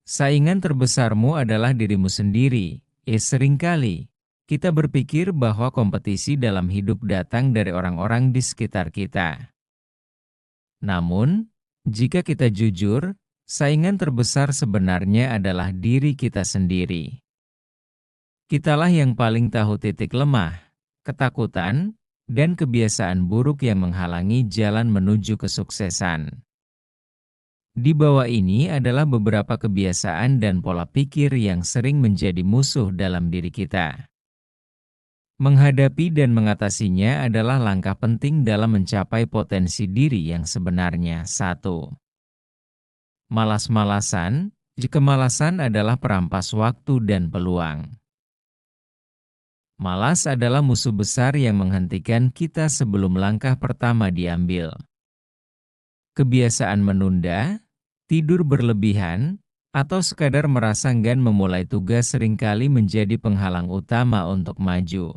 Saingan terbesarmu adalah dirimu sendiri. Seringkali kita berpikir bahwa kompetisi dalam hidup datang dari orang-orang di sekitar kita. Namun, jika kita jujur, saingan terbesar sebenarnya adalah diri kita sendiri. Kitalah yang paling tahu titik lemah, ketakutan, dan kebiasaan buruk yang menghalangi jalan menuju kesuksesan. Di bawah ini adalah beberapa kebiasaan dan pola pikir yang sering menjadi musuh dalam diri kita. Menghadapi dan mengatasinya adalah langkah penting dalam mencapai potensi diri yang sebenarnya. 1. Malas-malasan. Kemalasan adalah perampas waktu dan peluang. Malas adalah musuh besar yang menghentikan kita sebelum langkah pertama diambil. Kebiasaan menunda, tidur berlebihan, atau sekadar merasa enggan memulai tugas seringkali menjadi penghalang utama untuk maju.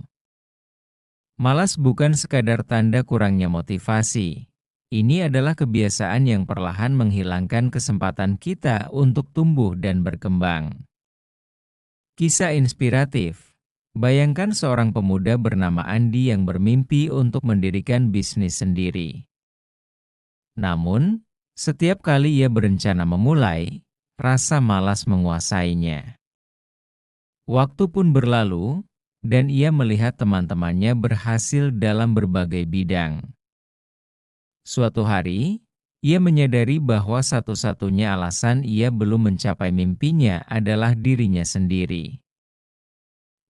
Malas bukan sekadar tanda kurangnya motivasi. Ini adalah kebiasaan yang perlahan menghilangkan kesempatan kita untuk tumbuh dan berkembang. Kisah inspiratif. Bayangkan seorang pemuda bernama Andi yang bermimpi untuk mendirikan bisnis sendiri. Namun, setiap kali ia berencana memulai, rasa malas menguasainya. Waktu pun berlalu, dan ia melihat teman-temannya berhasil dalam berbagai bidang. Suatu hari, ia menyadari bahwa satu-satunya alasan ia belum mencapai mimpinya adalah dirinya sendiri.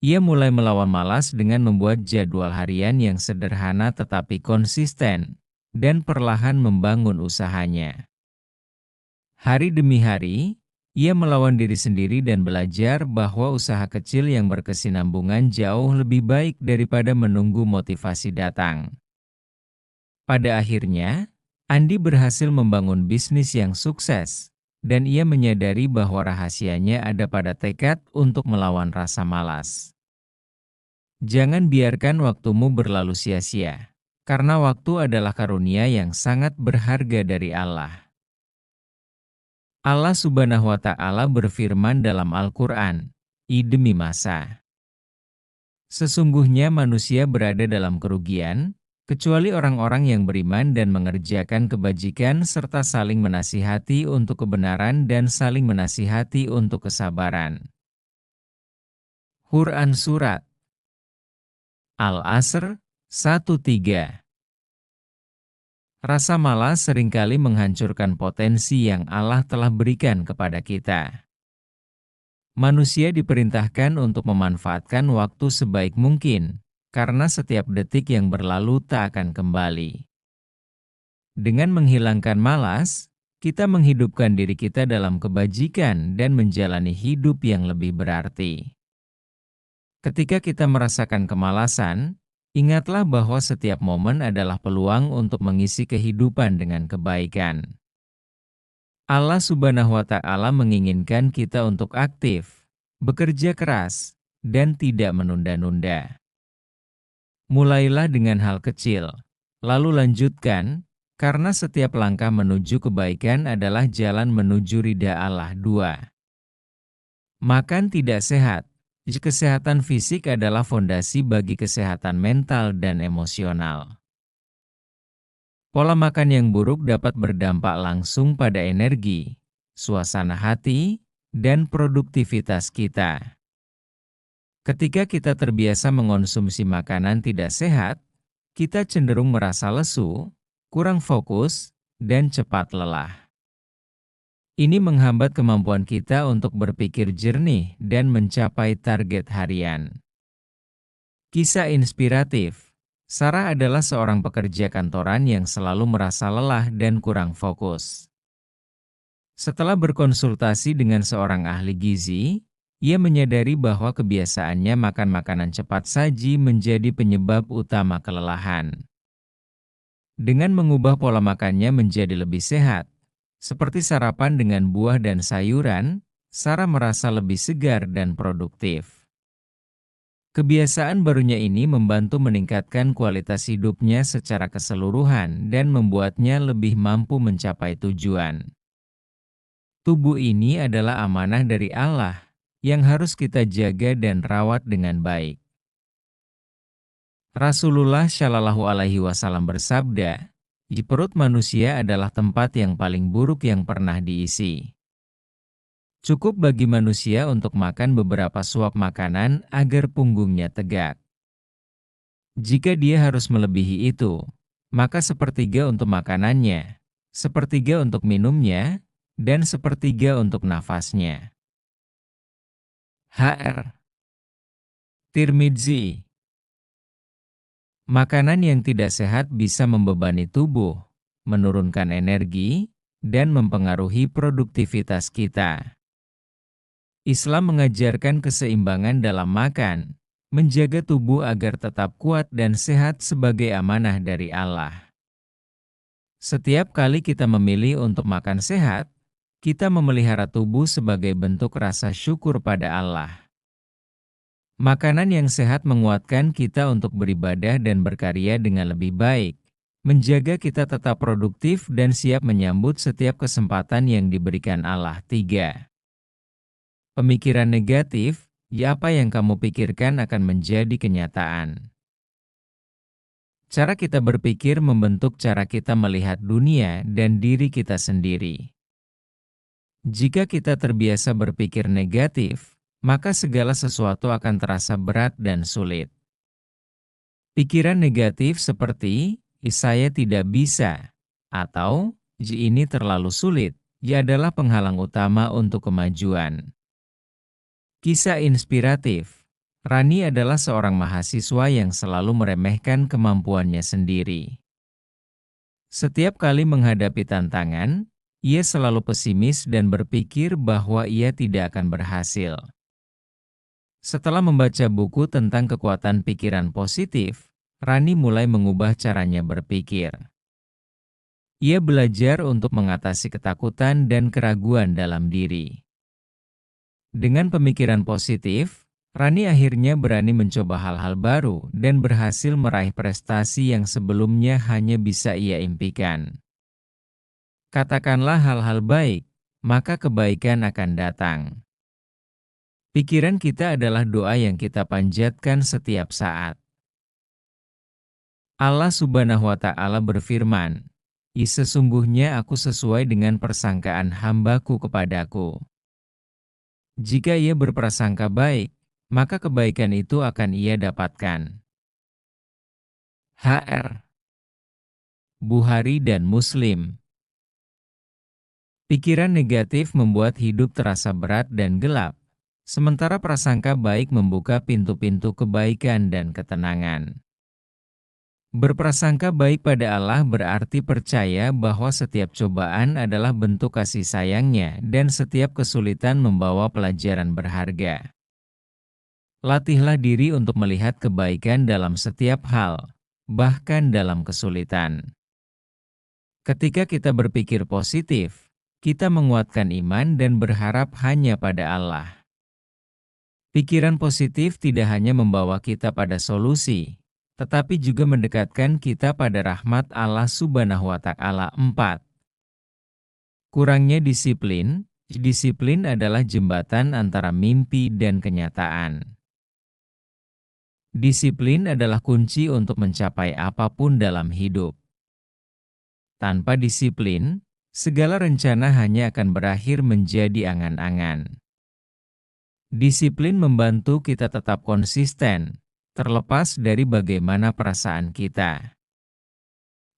Ia mulai melawan malas dengan membuat jadwal harian yang sederhana tetapi konsisten, dan perlahan membangun usahanya. Hari demi hari, ia melawan diri sendiri dan belajar bahwa usaha kecil yang berkesinambungan jauh lebih baik daripada menunggu motivasi datang. Pada akhirnya, Andi berhasil membangun bisnis yang sukses, dan ia menyadari bahwa rahasianya ada pada tekad untuk melawan rasa malas. Jangan biarkan waktumu berlalu sia-sia, karena waktu adalah karunia yang sangat berharga dari Allah. Allah Subhanahu wa Ta'ala berfirman dalam Al-Quran, demi masa. Sesungguhnya manusia berada dalam kerugian, kecuali orang-orang yang beriman dan mengerjakan kebajikan serta saling menasihati untuk kebenaran dan saling menasihati untuk kesabaran. Quran Surat Al-Asr 1:3. Rasa malas seringkali menghancurkan potensi yang Allah telah berikan kepada kita. Manusia diperintahkan untuk memanfaatkan waktu sebaik mungkin, karena setiap detik yang berlalu tak akan kembali. Dengan menghilangkan malas, kita menghidupkan diri kita dalam kebajikan dan menjalani hidup yang lebih berarti. Ketika kita merasakan kemalasan, ingatlah bahwa setiap momen adalah peluang untuk mengisi kehidupan dengan kebaikan. Allah Subhanahu wa Ta'ala menginginkan kita untuk aktif, bekerja keras, dan tidak menunda-nunda. Mulailah dengan hal kecil, lalu lanjutkan, karena setiap langkah menuju kebaikan adalah jalan menuju ridha Allah. 2. Makan tidak sehat. Kesehatan fisik adalah fondasi bagi kesehatan mental dan emosional. Pola makan yang buruk dapat berdampak langsung pada energi, suasana hati, dan produktivitas kita. Ketika kita terbiasa mengonsumsi makanan tidak sehat, kita cenderung merasa lesu, kurang fokus, dan cepat lelah. Ini menghambat kemampuan kita untuk berpikir jernih dan mencapai target harian. Kisah inspiratif. Sarah adalah seorang pekerja kantoran yang selalu merasa lelah dan kurang fokus. Setelah berkonsultasi dengan seorang ahli gizi, ia menyadari bahwa kebiasaannya makan makanan cepat saji menjadi penyebab utama kelelahan. Dengan mengubah pola makannya menjadi lebih sehat, seperti sarapan dengan buah dan sayuran, Sarah merasa lebih segar dan produktif. Kebiasaan barunya ini membantu meningkatkan kualitas hidupnya secara keseluruhan dan membuatnya lebih mampu mencapai tujuan. Tubuh ini adalah amanah dari Allah yang harus kita jaga dan rawat dengan baik. Rasulullah Shallallahu Alaihi Wasallam bersabda, di perut manusia adalah tempat yang paling buruk yang pernah diisi. Cukup bagi manusia untuk makan beberapa suap makanan agar punggungnya tegak. Jika dia harus melebihi itu, maka sepertiga untuk makanannya, sepertiga untuk minumnya, dan sepertiga untuk nafasnya. Hr. Tirmidzi. Makanan yang tidak sehat bisa membebani tubuh, menurunkan energi, dan mempengaruhi produktivitas kita. Islam mengajarkan keseimbangan dalam makan, menjaga tubuh agar tetap kuat dan sehat sebagai amanah dari Allah. Setiap kali kita memilih untuk makan sehat, kita memelihara tubuh sebagai bentuk rasa syukur pada Allah. Makanan yang sehat menguatkan kita untuk beribadah dan berkarya dengan lebih baik, menjaga kita tetap produktif dan siap menyambut setiap kesempatan yang diberikan Allah. 3. Pemikiran negatif, ya apa yang kamu pikirkan akan menjadi kenyataan. Cara kita berpikir membentuk cara kita melihat dunia dan diri kita sendiri. Jika kita terbiasa berpikir negatif, maka segala sesuatu akan terasa berat dan sulit. Pikiran negatif seperti, saya tidak bisa, atau, ini terlalu sulit, adalah penghalang utama untuk kemajuan. Kisah inspiratif. Rani adalah seorang mahasiswa yang selalu meremehkan kemampuannya sendiri. Setiap kali menghadapi tantangan, ia selalu pesimis dan berpikir bahwa ia tidak akan berhasil. Setelah membaca buku tentang kekuatan pikiran positif, Rani mulai mengubah caranya berpikir. Ia belajar untuk mengatasi ketakutan dan keraguan dalam diri. Dengan pemikiran positif, Rani akhirnya berani mencoba hal-hal baru dan berhasil meraih prestasi yang sebelumnya hanya bisa ia impikan. Katakanlah hal-hal baik, maka kebaikan akan datang. Pikiran kita adalah doa yang kita panjatkan setiap saat. Allah Subhanahu wa Ta'ala berfirman, sesungguhnya aku sesuai dengan persangkaan hamba-Ku kepadaku. Jika ia berprasangka baik, maka kebaikan itu akan ia dapatkan. Hr. Bukhari dan Muslim. Pikiran negatif membuat hidup terasa berat dan gelap, sementara prasangka baik membuka pintu-pintu kebaikan dan ketenangan. Berprasangka baik pada Allah berarti percaya bahwa setiap cobaan adalah bentuk kasih sayang-Nya dan setiap kesulitan membawa pelajaran berharga. Latihlah diri untuk melihat kebaikan dalam setiap hal, bahkan dalam kesulitan. Ketika kita berpikir positif, kita menguatkan iman dan berharap hanya pada Allah. Pikiran positif tidak hanya membawa kita pada solusi, tetapi juga mendekatkan kita pada rahmat Allah Subhanahu wa Ta'ala. 4. Kurangnya disiplin. Disiplin adalah jembatan antara mimpi dan kenyataan. Disiplin adalah kunci untuk mencapai apapun dalam hidup. Tanpa disiplin, segala rencana hanya akan berakhir menjadi angan-angan. Disiplin membantu kita tetap konsisten, terlepas dari bagaimana perasaan kita.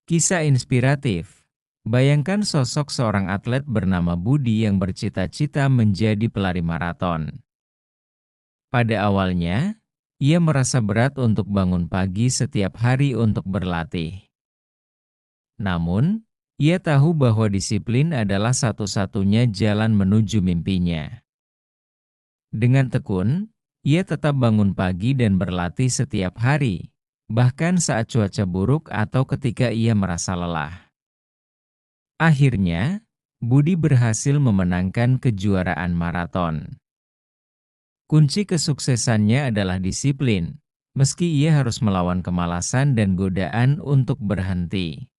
Kisah inspiratif. Bayangkan sosok seorang atlet bernama Budi yang bercita-cita menjadi pelari maraton. Pada awalnya, ia merasa berat untuk bangun pagi setiap hari untuk berlatih. Namun, ia tahu bahwa disiplin adalah satu-satunya jalan menuju mimpinya. Dengan tekun, ia tetap bangun pagi dan berlatih setiap hari, bahkan saat cuaca buruk atau ketika ia merasa lelah. Akhirnya, Budi berhasil memenangkan kejuaraan maraton. Kunci kesuksesannya adalah disiplin, meski ia harus melawan kemalasan dan godaan untuk berhenti.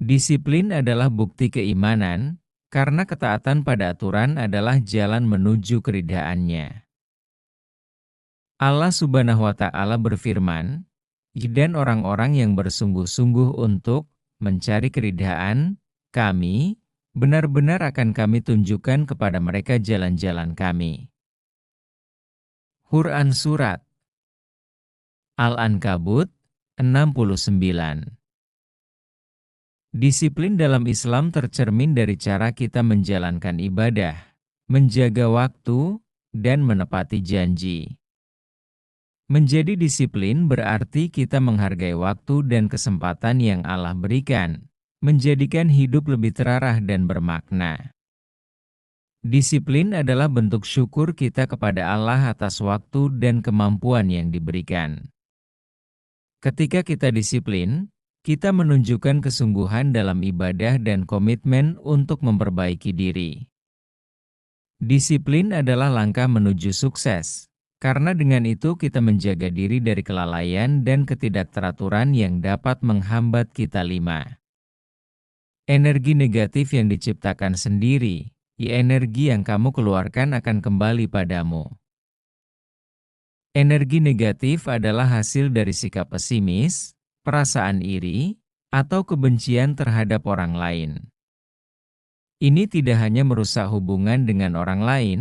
Disiplin adalah bukti keimanan, karena ketaatan pada aturan adalah jalan menuju keridhaannya. Allah Subhanahu wa Ta'ala berfirman, "Dan orang-orang yang bersungguh-sungguh untuk mencari keridhaan Kami, benar-benar akan Kami tunjukkan kepada mereka jalan-jalan Kami." Quran Surat Al-Ankabut 69. Disiplin dalam Islam tercermin dari cara kita menjalankan ibadah, menjaga waktu, dan menepati janji. Menjadi disiplin berarti kita menghargai waktu dan kesempatan yang Allah berikan, menjadikan hidup lebih terarah dan bermakna. Disiplin adalah bentuk syukur kita kepada Allah atas waktu dan kemampuan yang diberikan. Ketika kita disiplin, kita menunjukkan kesungguhan dalam ibadah dan komitmen untuk memperbaiki diri. Disiplin adalah langkah menuju sukses, karena dengan itu kita menjaga diri dari kelalaian dan ketidakteraturan yang dapat menghambat kita. 5. Energi negatif yang diciptakan sendiri, energi yang kamu keluarkan akan kembali padamu. Energi negatif adalah hasil dari sikap pesimis, perasaan iri, atau kebencian terhadap orang lain. Ini tidak hanya merusak hubungan dengan orang lain,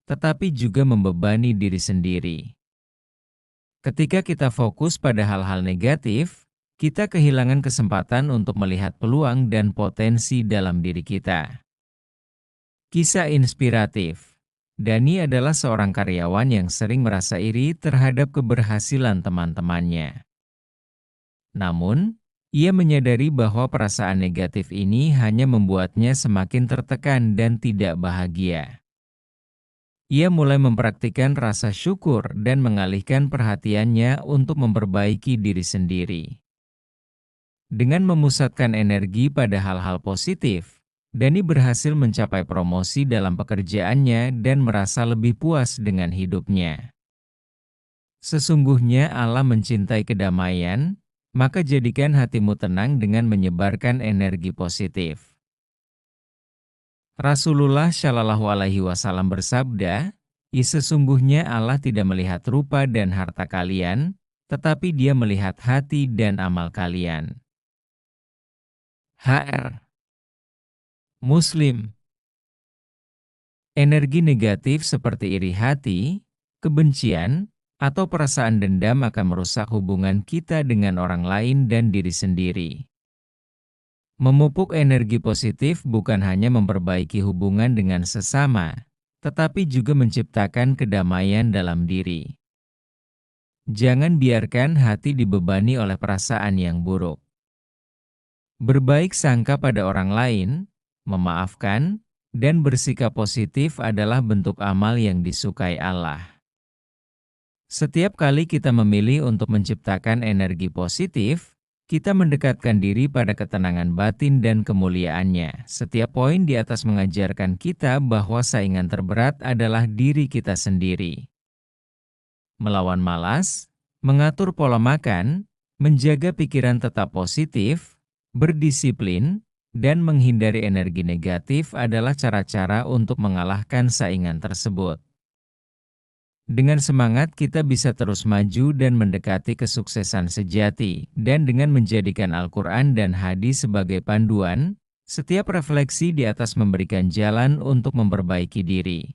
tetapi juga membebani diri sendiri. Ketika kita fokus pada hal-hal negatif, kita kehilangan kesempatan untuk melihat peluang dan potensi dalam diri kita. Kisah inspiratif. Dani adalah seorang karyawan yang sering merasa iri terhadap keberhasilan teman-temannya. Namun, ia menyadari bahwa perasaan negatif ini hanya membuatnya semakin tertekan dan tidak bahagia. Ia mulai mempraktikkan rasa syukur dan mengalihkan perhatiannya untuk memperbaiki diri sendiri. Dengan memusatkan energi pada hal-hal positif, Dani berhasil mencapai promosi dalam pekerjaannya dan merasa lebih puas dengan hidupnya. Sesungguhnya Allah mencintai kedamaian, maka jadikan hatimu tenang dengan menyebarkan energi positif. Rasulullah Shallallahu Alaihi Wasallam bersabda, sesungguhnya Allah tidak melihat rupa dan harta kalian, tetapi Dia melihat hati dan amal kalian. HR Muslim. Energi negatif seperti iri hati, kebencian, atau perasaan dendam akan merusak hubungan kita dengan orang lain dan diri sendiri. Memupuk energi positif bukan hanya memperbaiki hubungan dengan sesama, tetapi juga menciptakan kedamaian dalam diri. Jangan biarkan hati dibebani oleh perasaan yang buruk. Berbaik sangka pada orang lain, memaafkan, dan bersikap positif adalah bentuk amal yang disukai Allah. Setiap kali kita memilih untuk menciptakan energi positif, kita mendekatkan diri pada ketenangan batin dan kemuliaannya. Setiap poin di atas mengajarkan kita bahwa saingan terberat adalah diri kita sendiri. Melawan malas, mengatur pola makan, menjaga pikiran tetap positif, berdisiplin, dan menghindari energi negatif adalah cara-cara untuk mengalahkan saingan tersebut. Dengan semangat kita bisa terus maju dan mendekati kesuksesan sejati, dan dengan menjadikan Al-Quran dan hadis sebagai panduan, setiap refleksi di atas memberikan jalan untuk memperbaiki diri.